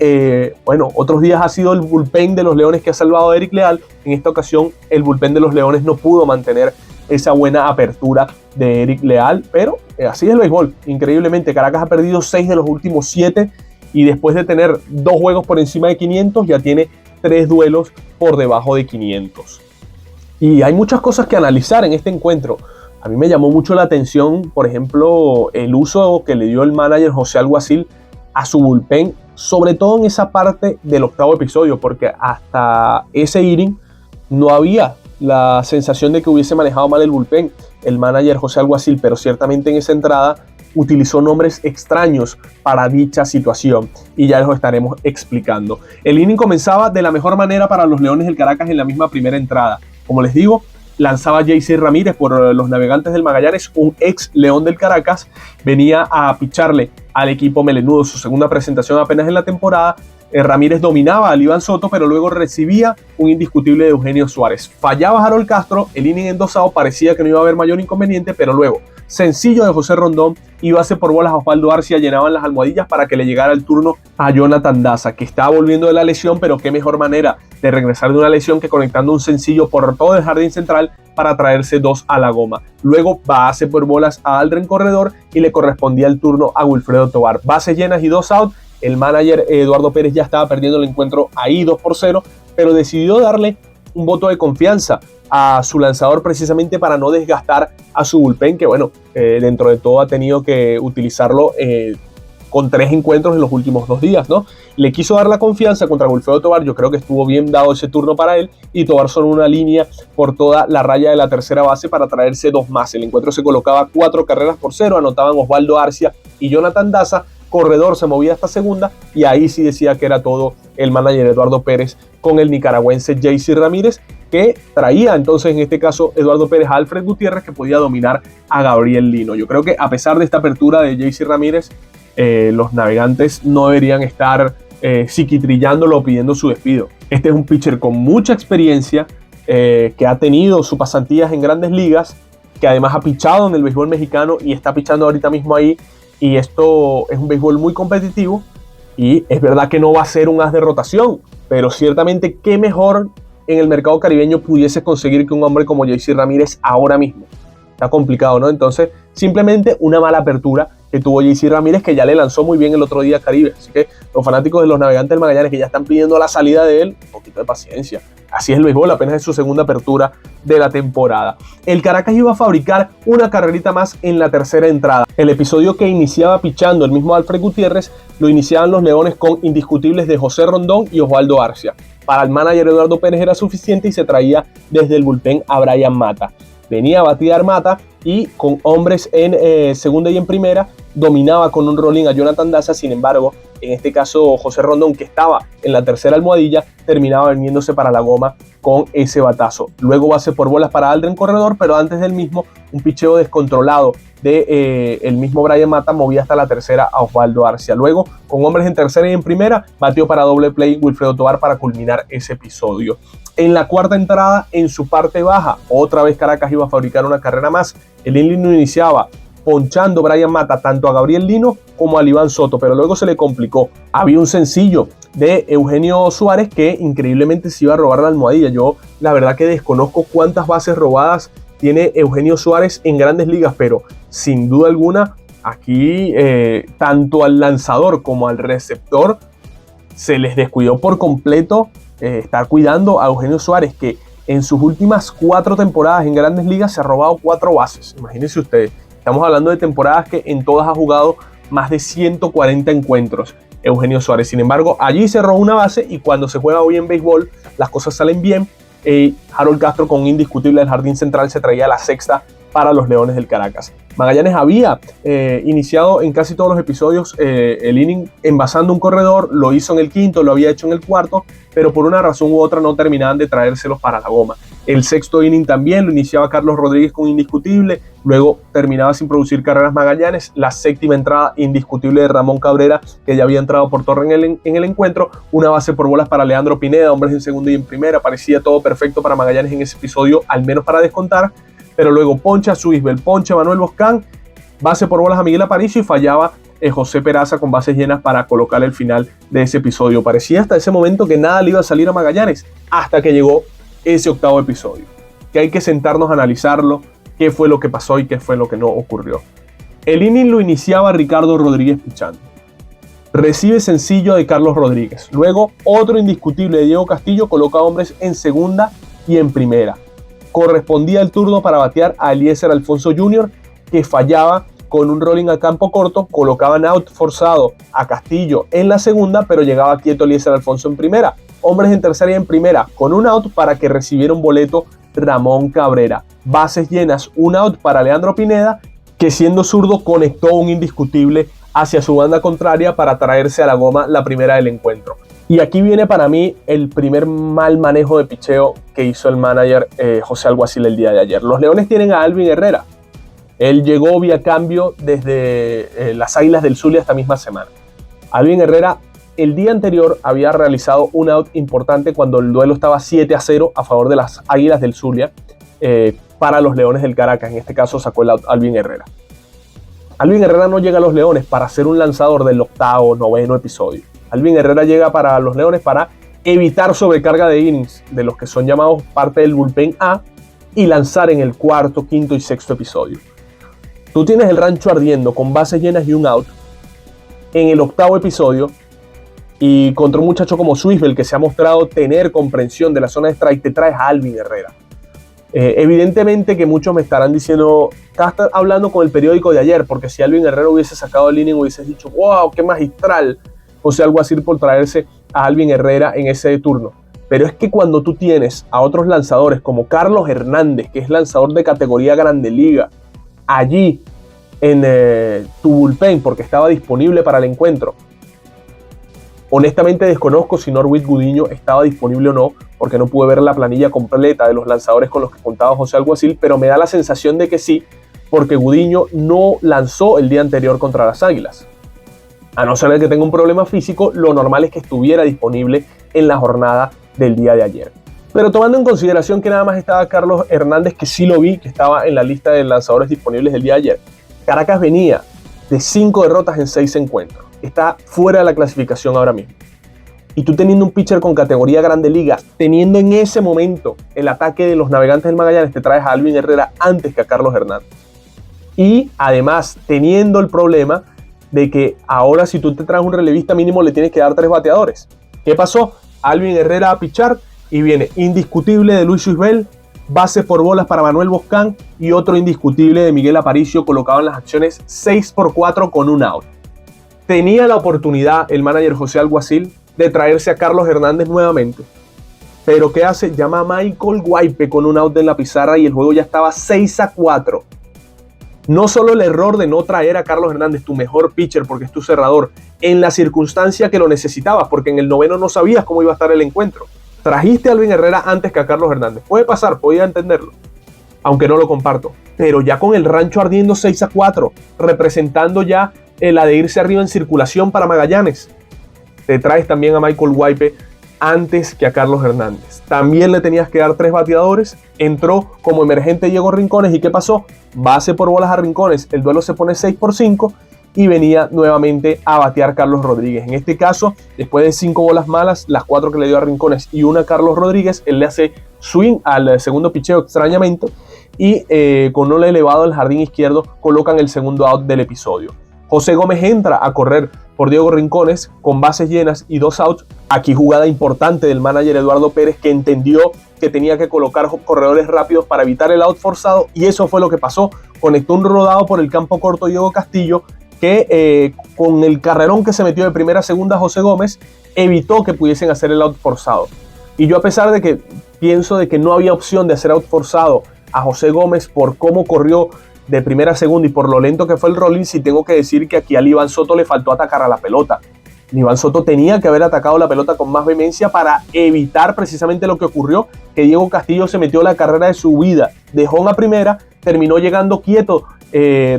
bueno, otros días ha sido el bullpen de los Leones que ha salvado a Eric Leal. En esta ocasión el bullpen de los Leones no pudo mantener esa buena apertura de Eric Leal, pero así es el béisbol. Increíblemente, Caracas ha perdido 6 de los últimos 7 y después de tener 2 juegos por encima de 500 ya tiene 3 duelos por debajo de 500. Y hay muchas cosas que analizar en este encuentro. A mí me llamó mucho la atención, por ejemplo, el uso que le dio el manager José Alguacil a su bullpen, sobre todo en esa parte del octavo episodio, porque hasta ese inning no había la sensación de que hubiese manejado mal el bullpen el manager José Alguacil, pero ciertamente en esa entrada utilizó nombres extraños para dicha situación y ya los estaremos explicando. El inning comenzaba de la mejor manera para los Leones del Caracas en la misma primera entrada. Como les digo, lanzaba JC Ramírez por los Navegantes del Magallanes, un ex León del Caracas, venía a picharle al equipo melenudo, su segunda presentación apenas en la temporada. Ramírez dominaba al Iván Soto, pero luego recibía un indiscutible de Eugenio Suárez. Fallaba Harold Castro, el inning endosado parecía que no iba a haber mayor inconveniente, pero luego, sencillo de José Rondón y base por bolas a Osvaldo Arcia llenaban las almohadillas para que le llegara el turno a Jonathan Daza, que estaba volviendo de la lesión, pero qué mejor manera de regresar de una lesión que conectando un sencillo por todo el jardín central para traerse 2 a la goma. Luego base por bolas a Aldren Corredor y le correspondía el turno a Wilfredo Tovar. Bases llenas y 2 out. El manager Eduardo Pérez ya estaba perdiendo el encuentro ahí 2-0, pero decidió darle un voto de confianza a su lanzador precisamente para no desgastar a su bullpen, que bueno, dentro de todo ha tenido que utilizarlo con 3 encuentros en los últimos 2 días, ¿no? Le quiso dar la confianza contra Wilfredo Tovar, yo creo que estuvo bien dado ese turno para él, y Tovar solo una línea por toda la raya de la tercera base para traerse 2 más. El encuentro se colocaba 4 carreras por 0, anotaban Osvaldo Arcia y Jonathan Daza. Corredor se movía hasta segunda y ahí sí decía que era todo el manager Eduardo Pérez con el nicaragüense JC Ramírez, que traía entonces en este caso Eduardo Pérez a Alfred Gutiérrez, que podía dominar a Gabriel Lino. Yo creo que a pesar de esta apertura de JC Ramírez, los Navegantes no deberían estar psiquitrillándolo o pidiendo su despido. Este es un pitcher con mucha experiencia, que ha tenido sus pasantías en grandes ligas, que además ha pichado en el béisbol mexicano y está pichando ahorita mismo ahí. Y esto es un béisbol muy competitivo y es verdad que no va a ser un as de rotación, pero ciertamente qué mejor en el mercado caribeño pudiese conseguir que un hombre como JC Ramírez ahora mismo. Está complicado, ¿no? Entonces, simplemente una mala apertura que tuvo JC Ramírez, que ya le lanzó muy bien el otro día a Caribe. Así que los fanáticos de los Navegantes del Magallanes que ya están pidiendo la salida de él, un poquito de paciencia. Así es el béisbol, apenas es su segunda apertura de la temporada. El Caracas iba a fabricar una carrerita más en la tercera entrada. El episodio que iniciaba pichando el mismo Alfred Gutiérrez lo iniciaban los Leones con indiscutibles de José Rondón y Osvaldo Arcia. Para el manager Eduardo Pérez era suficiente y se traía desde el bullpen a Brian Mata. Venía a batear Mata y con hombres en segunda y en primera dominaba con un rolling a Jonathan Daza. Sin embargo, en este caso José Rondón, que estaba en la tercera almohadilla, terminaba viniéndose para la goma con ese batazo. Luego base por bolas para Aldren Corredor, pero antes del mismo un picheo descontrolado de el mismo Brian Mata movía hasta la tercera a Osvaldo Arcia. Luego, con hombres en tercera y en primera, batió para doble play Wilfredo Tovar para culminar ese episodio. En la cuarta entrada, en su parte baja, otra vez Caracas iba a fabricar una carrera más. El inning iniciaba ponchando Brian Mata tanto a Gabriel Lino como a Iván Soto, pero luego se le complicó. Había un sencillo de Eugenio Suárez que increíblemente se iba a robar la almohadilla. Yo la verdad que desconozco cuántas bases robadas tiene Eugenio Suárez en Grandes Ligas, pero sin duda alguna aquí tanto al lanzador como al receptor se les descuidó por completo estar cuidando a Eugenio Suárez, que en sus últimas 4 temporadas en Grandes Ligas se ha robado 4 bases. Imagínense ustedes, estamos hablando de temporadas que en todas ha jugado más de 140 encuentros Eugenio Suárez. Sin embargo, allí se robó una base y cuando se juega hoy en béisbol las cosas salen bien. Harold Castro, con un indiscutible del jardín central, se traía la sexta para los Leones del Caracas. Magallanes había iniciado en casi todos los episodios el inning envasando un corredor, lo hizo en el quinto, lo había hecho en el cuarto, pero por una razón u otra no terminaban de traérselos para la goma. El sexto inning también lo iniciaba Carlos Rodríguez con indiscutible, luego terminaba sin producir carreras Magallanes. La séptima entrada indiscutible de Ramón Cabrera, que ya había entrado por torre en el encuentro, una base por bolas para Leandro Pineda, hombres en segunda y en primera. Parecía todo perfecto para Magallanes en ese episodio, al menos para descontar, pero luego poncha a Suisbel, poncha a Manuel Boscán, base por bolas a Miguel Aparicio y fallaba José Peraza con bases llenas para colocar el final de ese episodio. Parecía hasta ese momento que nada le iba a salir a Magallanes, hasta que llegó ese octavo episodio, que hay que sentarnos a analizarlo, qué fue lo que pasó y qué fue lo que no ocurrió. El inning lo iniciaba Ricardo Rodríguez pichando. Recibe sencillo de Carlos Rodríguez. Luego otro indiscutible de Diego Castillo coloca hombres en segunda y en primera. Correspondía el turno para batear a Eliezer Alfonso Jr., que fallaba con un rolling al campo corto. Colocaban out forzado a Castillo en la segunda, pero llegaba quieto Eliezer Alfonso en primera. Hombres en tercera y en primera con un out para que recibiera un boleto Ramón Cabrera. Bases llenas, un out para Leandro Pineda, que siendo zurdo conectó un indiscutible hacia su banda contraria para traerse a la goma la primera del encuentro. Y aquí viene para mí el primer mal manejo de picheo que hizo el manager José Alguacil el día de ayer. Los Leones tienen a Alvin Herrera. Él llegó vía cambio desde las Águilas del Zulia esta misma semana. Alvin Herrera el día anterior había realizado un out importante cuando el duelo estaba 7-0 a favor de las Águilas del Zulia para los Leones del Caracas. En este caso sacó el out Alvin Herrera. Alvin Herrera no llega a los Leones para ser un lanzador del octavo, noveno episodio. Alvin Herrera llega para los Leones para evitar sobrecarga de innings de los que son llamados parte del bullpen A y lanzar en el cuarto, quinto y sexto episodio. Tú tienes el rancho ardiendo con bases llenas y un out en el octavo episodio, y contra un muchacho como Suisbel, que se ha mostrado tener comprensión de la zona de strike, te traes a Alvin Herrera. Evidentemente que muchos me estarán diciendo, estás hablando con el periódico de ayer, porque si Alvin Herrera hubiese sacado el inning, hubieses dicho, wow, qué magistral José Alguacil por traerse a Alvin Herrera en ese turno. Pero es que cuando tú tienes a otros lanzadores como Carlos Hernández, que es lanzador de categoría Grande Liga, allí en tu bullpen, porque estaba disponible para el encuentro. Honestamente desconozco si Norwich Gudiño estaba disponible o no, porque no pude ver la planilla completa de los lanzadores con los que contaba José Alguacil, pero me da la sensación de que sí, porque Gudiño no lanzó el día anterior contra las Águilas. A no ser que tenga un problema físico, lo normal es que estuviera disponible en la jornada del día de ayer. Pero tomando en consideración que nada más estaba Carlos Hernández, que sí lo vi, que estaba en la lista de lanzadores disponibles del día de ayer, Caracas venía de 5 derrotas en 6 encuentros. Está fuera de la clasificación ahora mismo. Y tú teniendo un pitcher con categoría Grande Liga, teniendo en ese momento el ataque de los Navegantes del Magallanes, te traes a Alvin Herrera antes que a Carlos Hernández. Y además teniendo el problema de que ahora si tú te traes un relevista mínimo le tienes que dar 3 bateadores. ¿Qué pasó? Alvin Herrera a pichar y viene indiscutible de Luis Suisbel, base por bolas para Manuel Boscán y otro indiscutible de Miguel Aparicio colocado en las acciones 6-4 con un out. Tenía la oportunidad el manager José Alguacil de traerse a Carlos Hernández nuevamente, pero ¿qué hace? Llama a Michael Guaype con un out en la pizarra y el juego ya estaba 6-4. No solo el error de no traer a Carlos Hernández, tu mejor pitcher porque es tu cerrador, en la circunstancia que lo necesitabas, porque en el noveno no sabías cómo iba a estar el encuentro. Trajiste a Alvin Herrera antes que a Carlos Hernández. Puede pasar, podía entenderlo, aunque no lo comparto. Pero ya con el rancho ardiendo 6-4, representando ya la de irse arriba en circulación para Magallanes, te traes también a Michael Guaype antes que a Carlos Hernández. También le tenías que dar 3 bateadores. Entró como emergente Diego Rincones. ¿Y qué pasó? Base por bolas a Rincones. El duelo se pone 6-5 y venía nuevamente a batear Carlos Rodríguez. En este caso, después de 5 bolas malas, las 4 que le dio a Rincones y una a Carlos Rodríguez, él le hace swing al segundo picheo extrañamente y con un elevado al jardín izquierdo colocan el segundo out del episodio. José Gómez entra a correr por Diego Rincones con bases llenas y 2 outs. Aquí jugada importante del manager Eduardo Pérez, que entendió que tenía que colocar corredores rápidos para evitar el out forzado, y eso fue lo que pasó. Conectó un rodado por el campo corto Diego Castillo, que con el carrerón que se metió de primera a segunda José Gómez, evitó que pudiesen hacer el out forzado. Y yo, a pesar de que pienso de que no había opción de hacer out forzado a José Gómez por cómo corrió de primera a segunda y por lo lento que fue el rolling, sí tengo que decir que aquí a Iván Soto le faltó atacar a la pelota. Iván Soto tenía que haber atacado la pelota con más vehemencia para evitar precisamente lo que ocurrió, que Diego Castillo se metió la carrera de su vida, dejó en la primera, terminó llegando quieto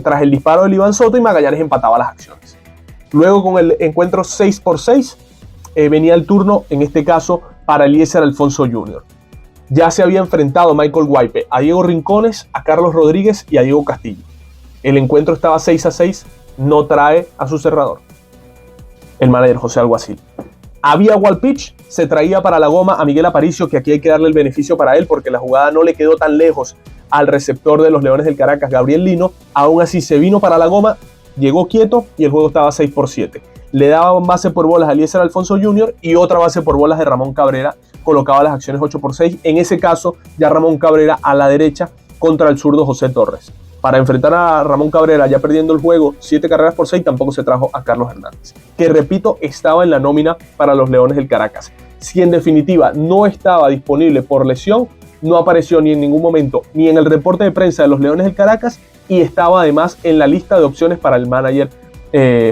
tras el disparo de Iván Soto y Magallanes empataba las acciones. Luego, con el encuentro 6-6, venía el turno, en este caso, para Eliezer Alfonso Jr. Ya se había enfrentado Michael Guaype a Diego Rincones, a Carlos Rodríguez y a Diego Castillo. El encuentro estaba 6-6, no trae a su cerrador, el manager José Alguacil. Había wall pitch, se traía para la goma a Miguel Aparicio, que aquí hay que darle el beneficio para él porque la jugada no le quedó tan lejos al receptor de los Leones del Caracas, Gabriel Lino. Aún así se vino para la goma, llegó quieto y el juego estaba 6-7. Le daban base por bolas a Eliezer Alfonso Jr. y otra base por bolas de Ramón Cabrera, colocaba las acciones 8-6. En ese caso, ya Ramón Cabrera a la derecha contra el zurdo José Torres. Para enfrentar a Ramón Cabrera ya perdiendo el juego 7-6, tampoco se trajo a Carlos Hernández, que repito, estaba en la nómina para los Leones del Caracas. Si en definitiva no estaba disponible por lesión, no apareció ni en ningún momento, ni en el reporte de prensa de los Leones del Caracas, y estaba además en la lista de opciones para el manager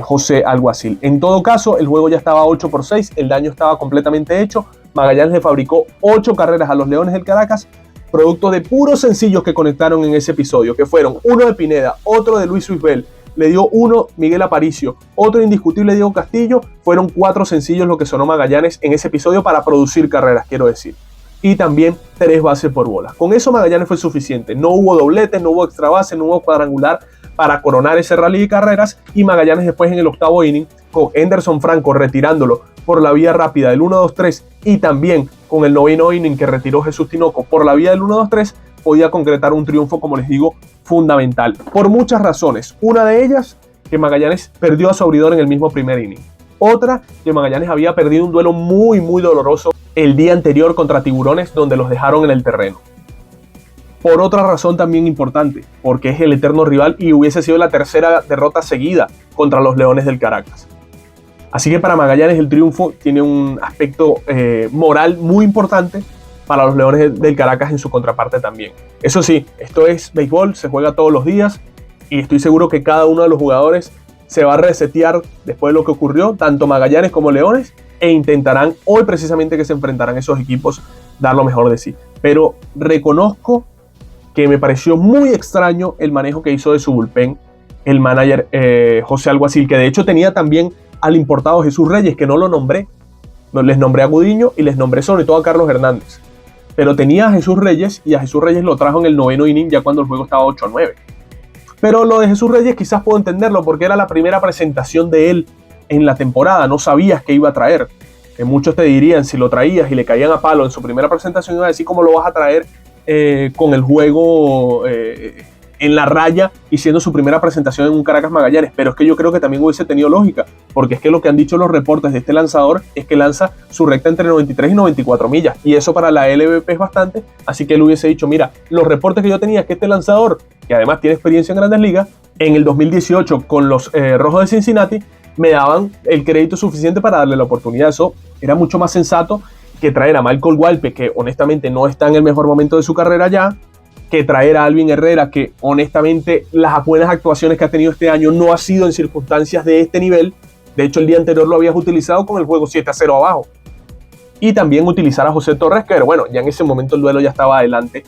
José Alguacil. En todo caso, el juego ya estaba 8-6, el daño estaba completamente hecho. Magallanes le fabricó 8 carreras a los Leones del Caracas, producto de puros sencillos que conectaron en ese episodio, que fueron uno de Pineda, otro de Luis Suisbel, le dio uno Miguel Aparicio, otro indiscutible Diego Castillo. Fueron 4 sencillos lo que sonó Magallanes en ese episodio para producir carreras, quiero decir. Y también 3 bases por bola. Con eso Magallanes fue suficiente. No hubo dobletes, no hubo extra base, no hubo cuadrangular para coronar ese rally de carreras, y Magallanes después en el octavo inning, con Henderson Franco retirándolo por la vía rápida del 1-2-3 y también con el noveno inning que retiró Jesús Tinoco por la vía del 1-2-3, podía concretar un triunfo, como les digo, fundamental. Por muchas razones. Una de ellas, que Magallanes perdió a su abridor en el mismo primer inning. Otra, que Magallanes había perdido un duelo muy doloroso el día anterior contra Tiburones, donde los dejaron en el terreno. Por otra razón también importante, porque es el eterno rival y hubiese sido la tercera derrota seguida contra los Leones del Caracas. Así que para Magallanes el triunfo tiene un aspecto moral muy importante para los Leones del Caracas en su contraparte también. Eso sí, esto es béisbol, se juega todos los días y estoy seguro que cada uno de los jugadores se va a resetear después de lo que ocurrió, tanto Magallanes como Leones, e intentarán hoy precisamente que se enfrentarán esos equipos dar lo mejor de sí. Pero reconozco que me pareció muy extraño el manejo que hizo de su bullpen el manager José Alguacil, que de hecho tenía también al importado Jesús Reyes, que no lo nombré. No, les nombré a Gudiño y les nombré sobre todo a Carlos Hernández. Pero tenía a Jesús Reyes y a Jesús Reyes lo trajo en el noveno inning ya cuando el juego estaba 8-9. Pero lo de Jesús Reyes quizás puedo entenderlo porque era la primera presentación de él en la temporada. No sabías qué iba a traer. Que muchos te dirían, si lo traías y le caían a palo en su primera presentación, iba a decir cómo lo vas a traer con el juego en la raya y siendo su primera presentación en un Caracas Magallanes, pero es que yo creo que también hubiese tenido lógica, porque es que lo que han dicho los reportes de este lanzador es que lanza su recta entre 93 y 94 millas, y eso para la LVP es bastante, así que él hubiese dicho, mira, los reportes que yo tenía es que este lanzador, que además tiene experiencia en Grandes Ligas, en el 2018 con los Rojos de Cincinnati, me daban el crédito suficiente para darle la oportunidad. Eso era mucho más sensato que traer a Michael Walpe, que honestamente no está en el mejor momento de su carrera ya, que traer a Alvin Herrera, que honestamente las buenas actuaciones que ha tenido este año no ha sido en circunstancias de este nivel. De hecho, el día anterior lo habías utilizado con el juego 7-0 abajo. Y también utilizar a José Torres, que bueno, ya en ese momento el duelo ya estaba adelante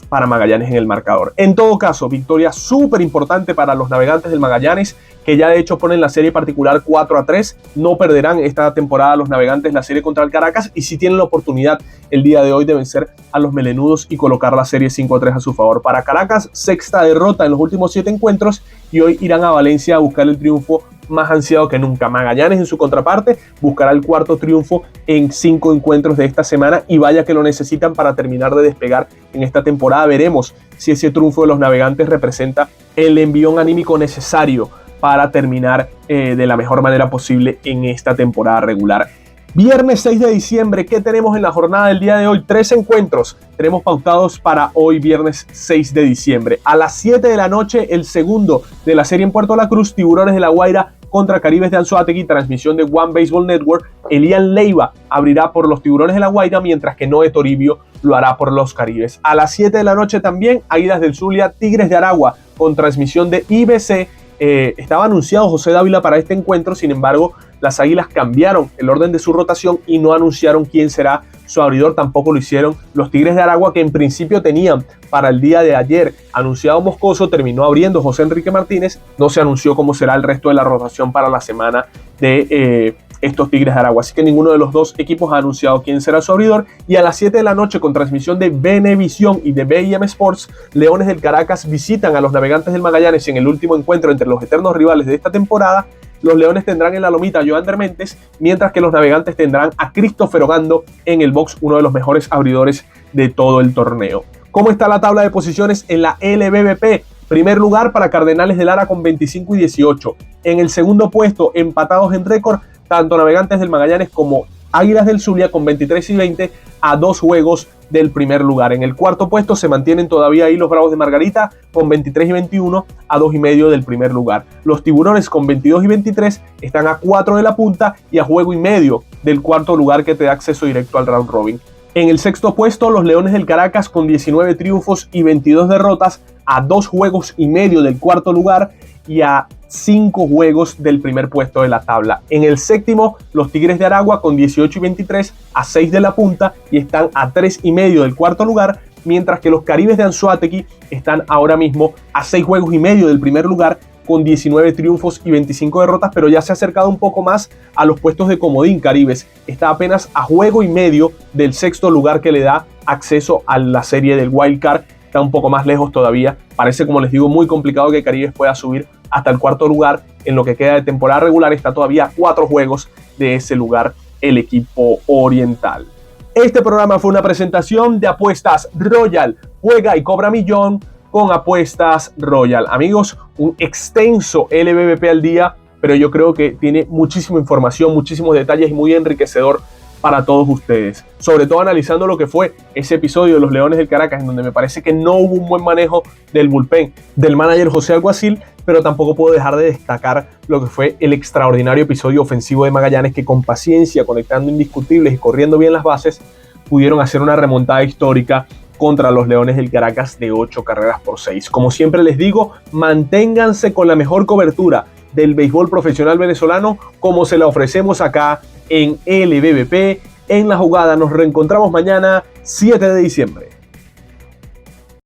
para Magallanes en el marcador. En todo caso, victoria súper importante para los Navegantes del Magallanes, que ya de hecho ponen la serie particular 4-3. No perderán esta temporada los Navegantes la serie contra el Caracas, y sí tienen la oportunidad el día de hoy de vencer a los Melenudos y colocar la serie 5-3 a su favor. Para Caracas, sexta derrota en los últimos 7 encuentros, y hoy irán a Valencia a buscar el triunfo más ansiado que nunca. Magallanes, en su contraparte, buscará el cuarto triunfo en 5 encuentros de esta semana, y vaya que lo necesitan para terminar de despegar en esta temporada. Veremos si ese triunfo de los Navegantes representa el envión anímico necesario para terminar de la mejor manera posible en esta temporada regular. Viernes 6 de diciembre, ¿qué tenemos en la jornada del día de hoy? 3 encuentros tenemos pautados para hoy, viernes 6 de diciembre. A las 7 de la noche, el segundo de la serie en Puerto La Cruz, Tiburones de La Guaira contra Caribes de Anzoátegui, transmisión de One Baseball Network. Elian Leiva abrirá por los Tiburones de La Guaira, mientras que Noé Toribio lo hará por los Caribes. A las 7 de la noche también, Águilas del Zulia, Tigres de Aragua, con transmisión de IBC. Estaba anunciado José Dávila para este encuentro, sin embargo, las Águilas cambiaron el orden de su rotación y no anunciaron quién será su abridor. Tampoco lo hicieron los Tigres de Aragua, que en principio tenían para el día de ayer anunciado Moscoso. Terminó abriendo José Enrique Martínez. No se anunció cómo será el resto de la rotación para la semana de estos Tigres de Aragua, así que ninguno de los dos equipos ha anunciado quién será su abridor. Y a las 7 de la noche, con transmisión de Venevisión y de BIM Sports, Leones del Caracas visitan a los Navegantes del Magallanes en el último encuentro entre los eternos rivales de esta temporada. Los Leones tendrán en la lomita a Joander Mentes, mientras que los Navegantes tendrán a Christopher Ogando en el box, uno de los mejores abridores de todo el torneo. ¿Cómo está la tabla de posiciones en la LVBP? Primer lugar para Cardenales de Lara con 25 y 18. En el segundo puesto, empatados en récord, tanto Navegantes del Magallanes como Águilas del Zulia con 23 y 20, a 2 juegos del primer lugar. En el cuarto puesto se mantienen todavía ahí los Bravos de Margarita con 23 y 21, a 2 y medio del primer lugar. Los Tiburones con 22 y 23 están a 4 de la punta y a juego y medio del cuarto lugar, que te da acceso directo al round robin. En el sexto puesto, los Leones del Caracas con 19 triunfos y 22 derrotas, a 2 juegos y medio del cuarto lugar y a 5 juegos del primer puesto de la tabla. En el séptimo, los Tigres de Aragua con 18 y 23, a 6 de la punta y están a 3 y medio del cuarto lugar, mientras que los Caribes de Anzoátegui están ahora mismo a 6 juegos y medio del primer lugar, con 19 triunfos y 25 derrotas, pero ya se ha acercado un poco más a los puestos de comodín. Caribes está apenas a juego y medio del sexto lugar, que le da acceso a la serie del Wild Card. Está un poco más lejos todavía. Parece, como les digo, muy complicado que Caribes pueda subir hasta el cuarto lugar. En lo que queda de temporada regular está todavía a 4 juegos de ese lugar el equipo oriental. Este programa fue una presentación de Apuestas Royal. Juega y cobra millón con Apuestas Royal. Amigos, un extenso LVBP al día, pero yo creo que tiene muchísima información, muchísimos detalles y muy enriquecedor para todos ustedes. Sobre todo analizando lo que fue ese episodio de los Leones del Caracas, en donde me parece que no hubo un buen manejo del bullpen del manager José Alguacil, pero tampoco puedo dejar de destacar lo que fue el extraordinario episodio ofensivo de Magallanes, que con paciencia, conectando indiscutibles y corriendo bien las bases, pudieron hacer una remontada histórica contra los Leones del Caracas de 8 carreras por 6. Como siempre les digo, manténganse con la mejor cobertura del béisbol profesional venezolano, como se la ofrecemos acá en LVBP. En La Jugada nos reencontramos mañana, 7 de diciembre.